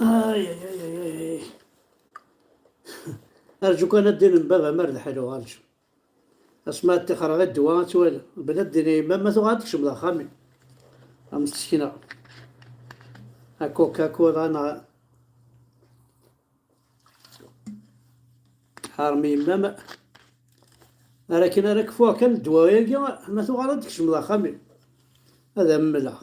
آي آي آي آي آي. أرجوك أنا دير من بابا مرد حلو أرجو. أسمع تخرج الدواء توالي البلاد ديني ما تغادرش من خامي مسكينة. كوكا كولا أنا حارمي ماما، لكن راك فوق كان الدوايا ما تغادرش من خامي. هذا ملا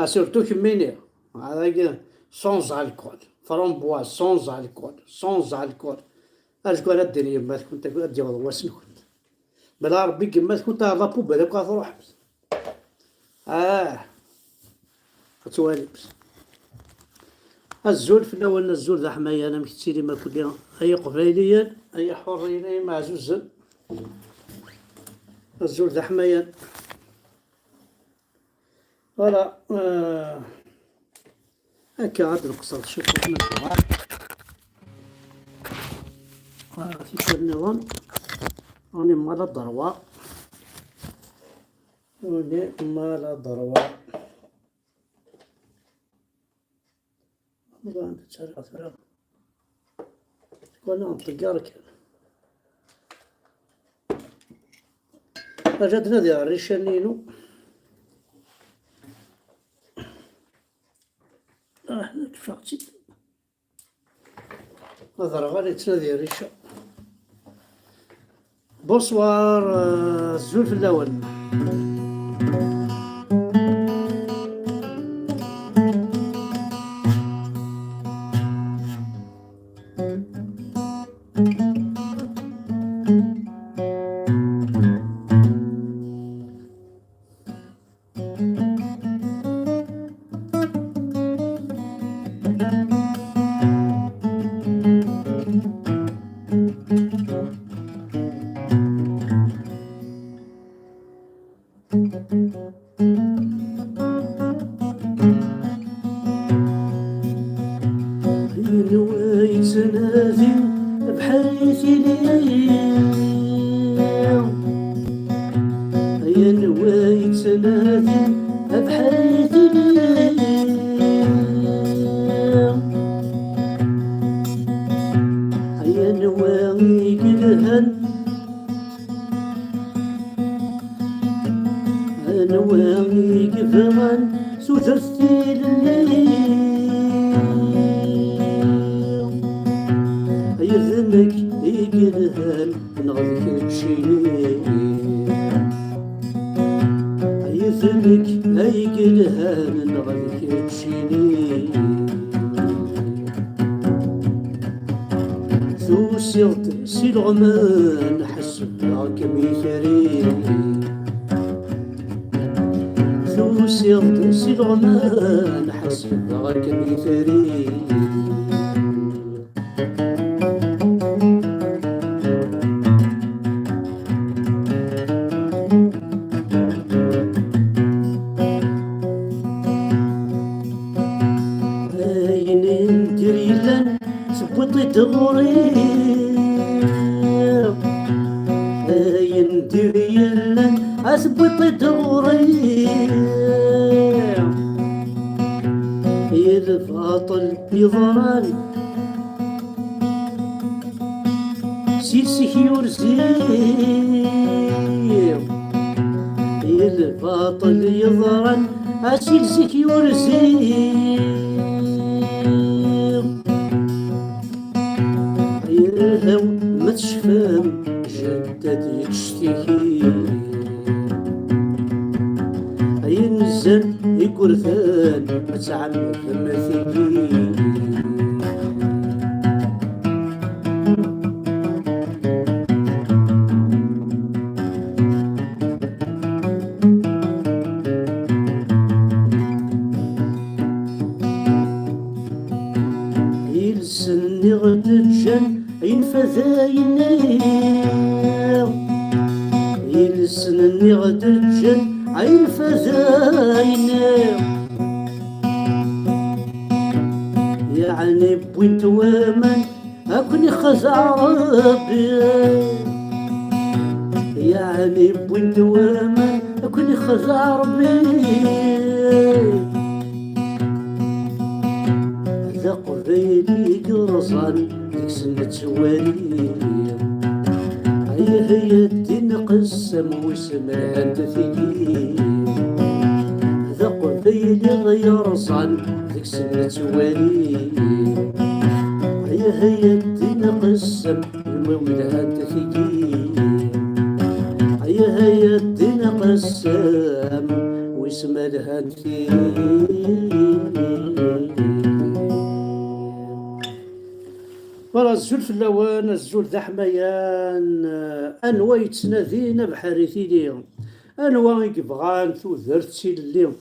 سورتو كميني هذا سونز الكول فرامبواز سونز الكول سونز الكول. أرجوك أنا دير ما تكون تقول أدي واسن كنت بلا ربي كما تكون تهضا بوبا داك تروح بس. فتوالي بس. الزول في الأول الزول ذا حماية أنا مكتسيري ما كل أي قبيليا أي حريين معزوزا. الزول ذا حماية فوالا. هكا عاد نقصد شوف من الدعاء في النظام. راني مال الضروة راني مال الضروة والله أنت تسرع ترى تكون عم تلقارك. أجدنا ذي الريشانينو كفاقتي هذا غالي تنادي ريشة. بونسوار الزول في الأول. تنادي بحريتي يا نواي تنادي بحريتي يا نواي كلهن نواي كفران سوثرتي الليل يذنك يقلهن نغذك تشيني يذنك يقلهن نغذك تشيني ثوسيغت سي الغمان حسب راكم يثري ثوسيغت سي الغمان حسب راكم يثري تغري يندير يلن أثبت تغري الفاطل يضران سيسي يرزي الفاطل يضران سيسي يرزي لو ما تشفام جدد يشتكي ينزل يقرثان متعمد مثلي يلسن غد الجن ينفذايني يلسن غد الجن ينفذايني يعني بوينت ومن أكوني خزع ربي يعني بوينت ومن أكوني خزع ربي يرزان ديك سنة والي هيا الدين قسم ويسمع انت ثقيل ذا قبيلي غيرزان ديك سنة والي هيا الدين قسم المولى انت ثقيل هيا الدين قسم ويسمع انت ورا الزول في اللوان الزول ذا حميان انوا يتنادينا بحريثي ليهم انوا يبغان تودرت سي ليهم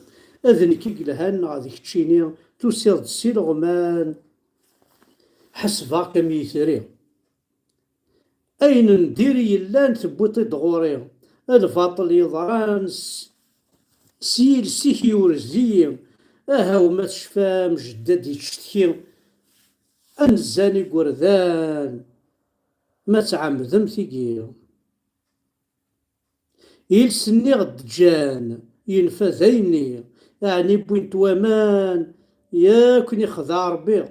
اذن كي قلهان غادي كتشيني توسير سي الغمان حسبا كم يثري اين ندير يلان تبوطي دغوري الفاطل يضران سيل سيكيور زيم اهاو ما تشفام جداد يشتكي انزاني قردان ما تعمدم ثقيل يلسني غدجان ينفذيني يعني بوينت وامان ياكني خذا ربي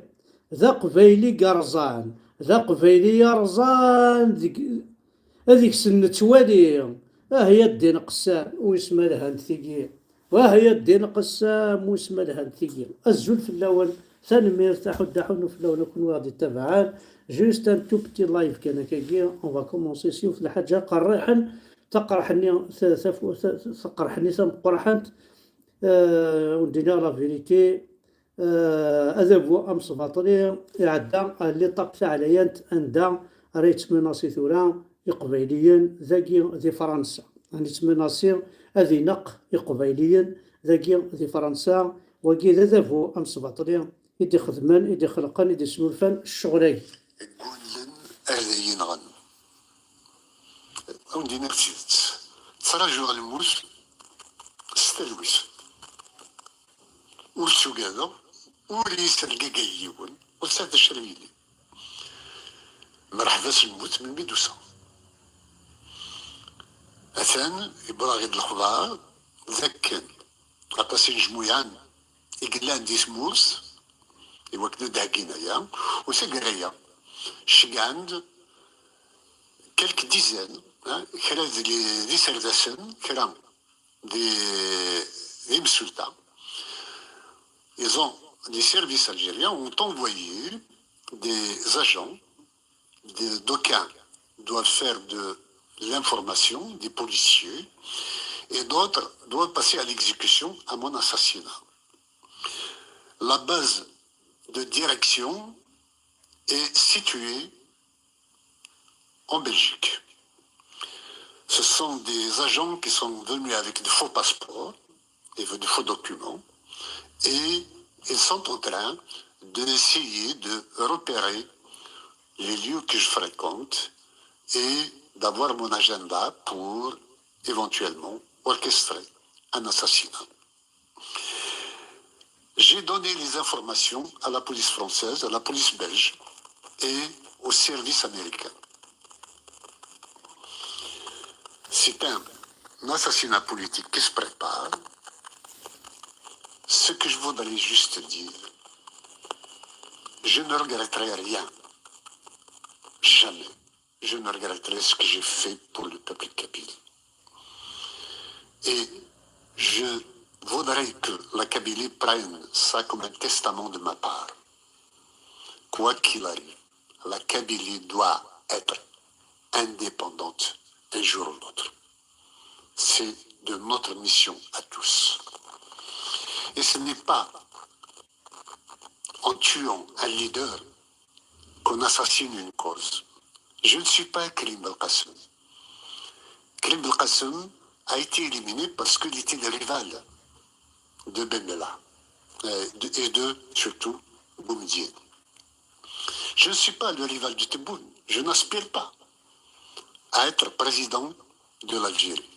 ذا قبيلي قرزان ذا قبيلي يرزان هذيك سنة والي هي الدين قسام ويسمى لها نثقيل وهي الدين قسام ويسمى لها نثقيل الزول في الاول ثاني ما يرتاحوا داحون في الاول نكون غادي تبعان جوست ان تو بتي لايف كان كاكيا اون فا كومونسي سيوف الحاجه قرحن تقرحني تقرحني ثم قرحنت وندينا لا فيريتي هذا هو امس باطلي عدا اللي طاق عليا اندا ريت مناصي ثورا قبيليا ذاكي ذي فرنسا يعني تمناصي هذه نق قبيليا ذاكي ذي فرنسا وكي ذا هو امس باطلي يدي خدمان يدي خلقان يدي سولفان الشغلاي يقول أهلي ينغن أو ندينا كتيت تراجع الموس ستلويس ورسو كذا وليس القاقيون وساد الشريلي مرحبا الموت من بيدوسا أثان إبراغي الخضار ذاك كان غطاسين جمويان إقلان دي سموس يوكنا داكينايا وساقرايا شقعند كالك ديزان كرا دي سرداسن كرا دي مسلطة. Ils ont, les services algériens ont envoyé des agents, d'aucuns doivent faire de l'information, des policiers, et d'autres doivent passer à l'exécution à mon assassinat. La base de direction est située en Belgique. Ce sont des agents qui sont venus avec de faux passeports et de faux documents et ils sont en train d'essayer de repérer les lieux que je fréquente et d'avoir mon agenda pour éventuellement orchestrer un assassinat. J'ai donné les informations à la police française, à la police belge et au service américain. C'est un assassinat politique qui se prépare. Ce que je voudrais juste dire, je ne regretterai rien. Jamais. Je ne regretterai ce que j'ai fait pour le peuple kabyle. Et je voudrais que la Kabylie prenne ça comme un testament de ma part. Quoi qu'il arrive, la Kabylie doit être indépendante un jour ou l'autre. C'est de notre mission à tous. Et ce n'est pas en tuant un leader qu'on assassine une cause. Je ne suis pas Karim Belkacem. Karim Belkacem a été éliminé parce qu'il était le rival de Ben Bella et de, surtout, Boumediene. Je ne suis pas le rival de Tebboune. Je n'aspire pas à être président de l'Algérie.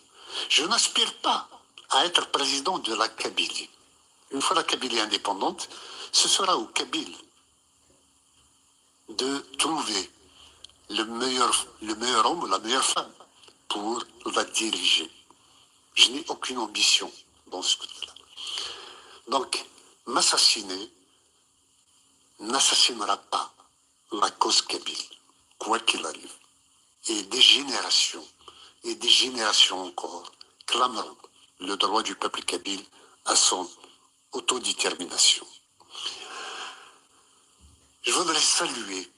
Je n'aspire pas à être président de la Kabylie. Une fois la Kabylie indépendante, ce sera aux Kabyles de trouver le meilleur homme ou la meilleure femme pour la diriger. Je n'ai aucune ambition dans ce côté-là. Donc, m'assassiner n'assassinera pas la cause kabyle, quoi qu'il arrive. Et des générations encore, clameront le droit du peuple kabyle à son autodétermination. Je voudrais saluer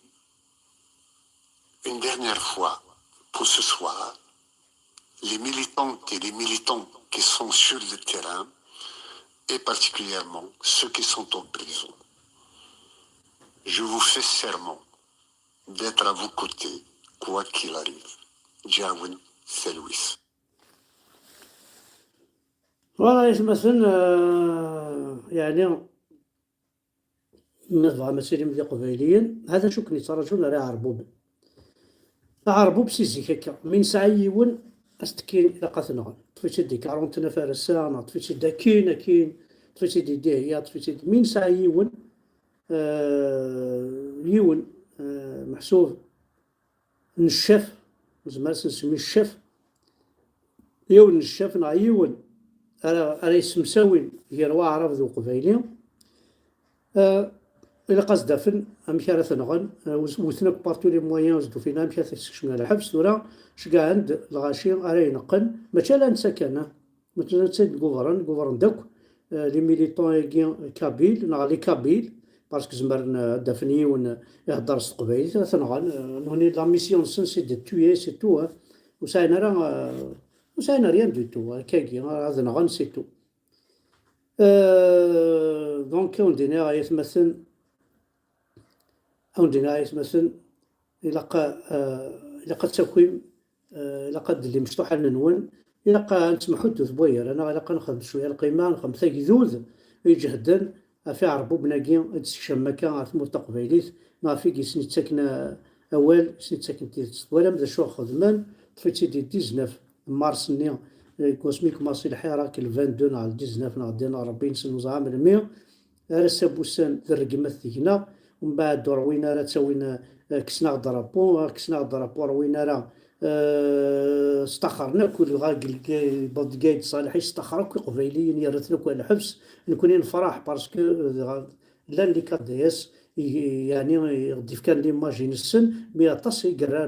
une dernière fois pour ce soir les militantes et les militants qui sont sur le terrain et particulièrement ceux qui sont en prison. Je vous fais serment d'être à vos côtés, quoi qu'il arrive. Jaouen Selwis. والله مثلا يعني نضع مسيرين ديال قبيليا هذا شو كني رجل راه عربوب سيزيك هكا من سعيون استكين الى قاتنغن طفيتي دي 40 فارسة انا طفيتي دا كاين طفيتي دي دهيا طفيتي من سعيون يون محسوب نشاف زعما نسمي الشاف يون نشاف نعيون راه يسمساوين هي روا عرف ذو قبيلي إلا قصد دفن مشى راه ثنغن وثنك بارتو لي مويان وزدو فينا مشى تكشفنا الحبس ورا شكا عند الغاشي راه ينقل ماشي لا نسكنه مثلا تسد غوفرن دوك لي ميليتون كابيل لي كابيل باسكو زمر دفني يهضر قبيل ثنغن هوني لا ميسيون سي دو توي سي تو وساينا راه وساينا ريان دو تو كاكي هذا نغن سي تو دونك وندينا يتمثل مثلا إلا قد تكوين إلا قد اللي مشطوح ننون إلا قد نسمحو دوز بوير أنا إلا قد نخدم شوية القيمة نخدم ثاقي ذوذ يجهدن في عربو بناقي تسكشم مكان عرف مرتقبيليت نعرفي كي سني تساكن أول سني تساكن تيت ولا مدا شو خدمان طفيتي دي 19 مارس نيا كوسميك مارسي الحيرة كي 22 على 19 نعدينا 40 سنة وزعام 100 راه سابوسان ذا الرقمة ثينا ومن بعد روينا راه تسوينا كسنا درابو روينا راه استخرنا كل غاقل بود قايد صالحي استخرا كل قبيليين يرثنا كل الحبس نكونين فرح باسكو لا اللي كديس يعني غدي كان ليماجين السن مي طاس يقرا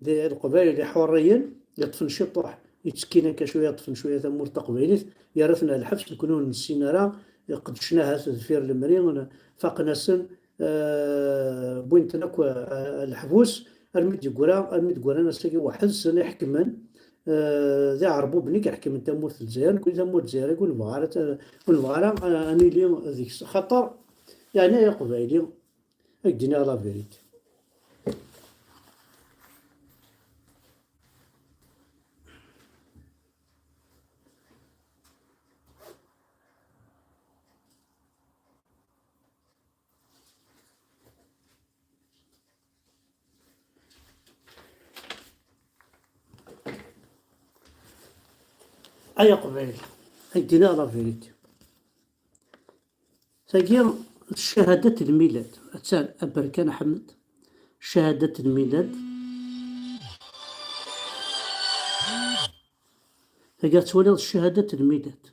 القبائل حريا يطفن شطوح يتسكينا كشويه يطفن شويه ثمور تقبيليت يرثنا الحبس نكونوا نسينا راه قدشناها تدفير المريض فاقنا سن بوينتنا الحبوس الميد يقرا نساقي واحد سنة يحكمن ذا عربو بنيك يحكم انت موت الجزائر كل تموت الجزائر يقول المغارة اني لي ذيك خطر يعني يا قبايلي اكدينا لا فيريتي أي قبيل أدينا لا فيريتي تاقي شهادة الميلاد أتسال أبركان أحمد شهادة الميلاد تاقي تولي شهادة الميلاد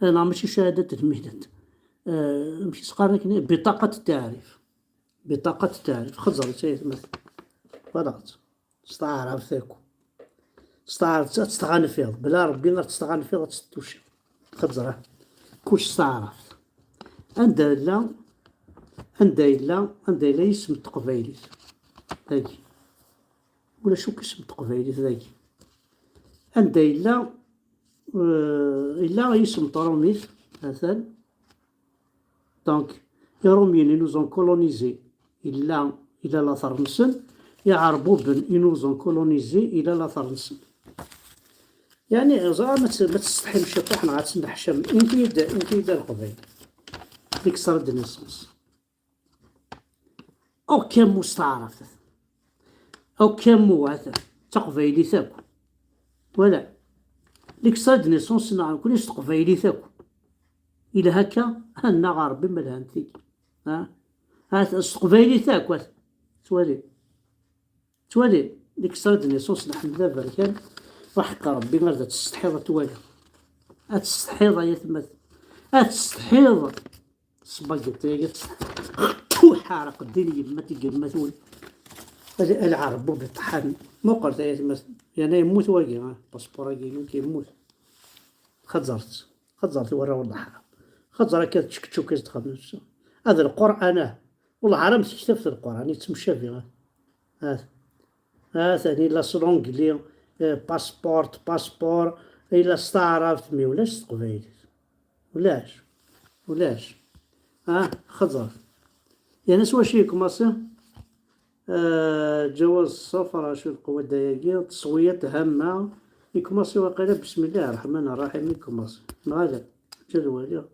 أنا ماشي شهادة الميلاد ماشي سقارك بطاقة التعريف خزر شيء مثلا فضغط استعرف ثاكو تستغاني فيها بلا ربي غير تستغاني فيها تستوشي خزره كلش استعرف عندها إلا يسم تقبايليت هاكي ولا شو كيسم تقبايليت هاكي عندها إلا يسم طروميت مثلا دونك يا روميين نوزون كولونيزي إلا لاثر نسن يعربو بن ينوزون كولونيزي إلى لاثر نسن يعني زعما ما تستحي الشطوح عاد تنحشم انكيدا القبيل ديك صار دنيسونس او كان مستعرف او كان موعث تقبيلي ثاكو ولا ديك صار دنيسونس نعرف كلش تقبيلي ثاكو الى هكا هنا غاربي ملهانتي هذا تقبيلي ثاكو توالي ديك صار دنيسونس نحمد الله بركان وحق ربي غير تستحيض توالي تستحيض يا ثمث تستحيض سباقيتي حارق الدنيا ما تيقل ثول العرب بالطحن مو قلت يعني يموت واقي باسبور واقي كيموت خزرت ورا والله حرام خزر كذا تشكتشو كيزدخل نفسه هذا القرآن والله حرام تكتب في القرآن يتمشى فيه ثاني لا سلونجلي باسبور إلا استعرفت مي ولاش تقبايل ولاش خزر يعني سوا شيكم أصلا جواز السفر شو القوة الدياقية تصوية هامة يكماسي وقيلة بسم الله الرحمن الرحيم يكماسي هذا جدول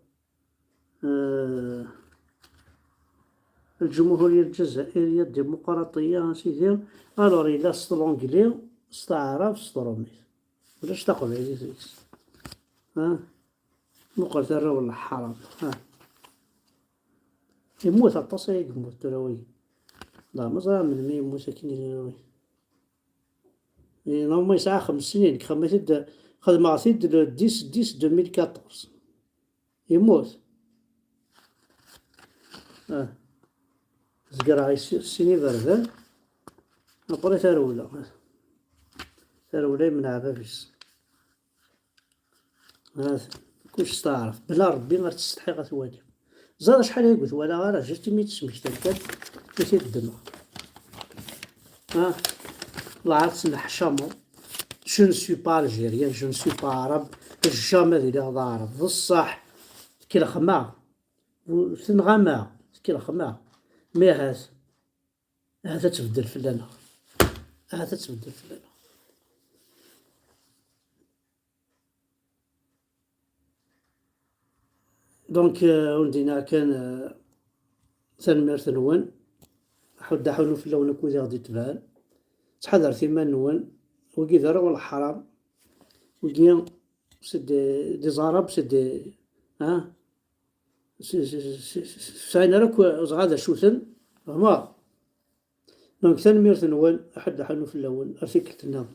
الجمهورية الجزائرية الديمقراطية سيدي الور إلا ستلونجلي استعرف ستروميس ولاش تقول عزيز مقرت الرا ولا حرام يموت التصيق يموت تراوي لا مازال من مي يموت كاين نورمالمون يسعى 5 سنين خدم عصيد 10 2014 يموت زقرا السنين بردان أقول ثرولا من عبابيس كلش استعرف بلا ربي غير تستحي غتواجه زاد شحال يقول ولا غير جاتي مي تسميك تلقات كيسير الدماغ الله عرفت نحشامو جو نسوي با الجيريان جو نسوي با عرب جامي ديال هذا عرب بصح كي الخماع تنغمى كي الخماع مي هذا تبدل فلانا دونك ولدينا كان تنمير نون حود حولو في اللون كوزي غادي تبان تحضر ثمان نون وكي دار ولا حرام وكي سد دي زارب سد ساين راك زغادا شوثن فهما دونك تنمير نون حد حولو في اللون ارتيكل تنام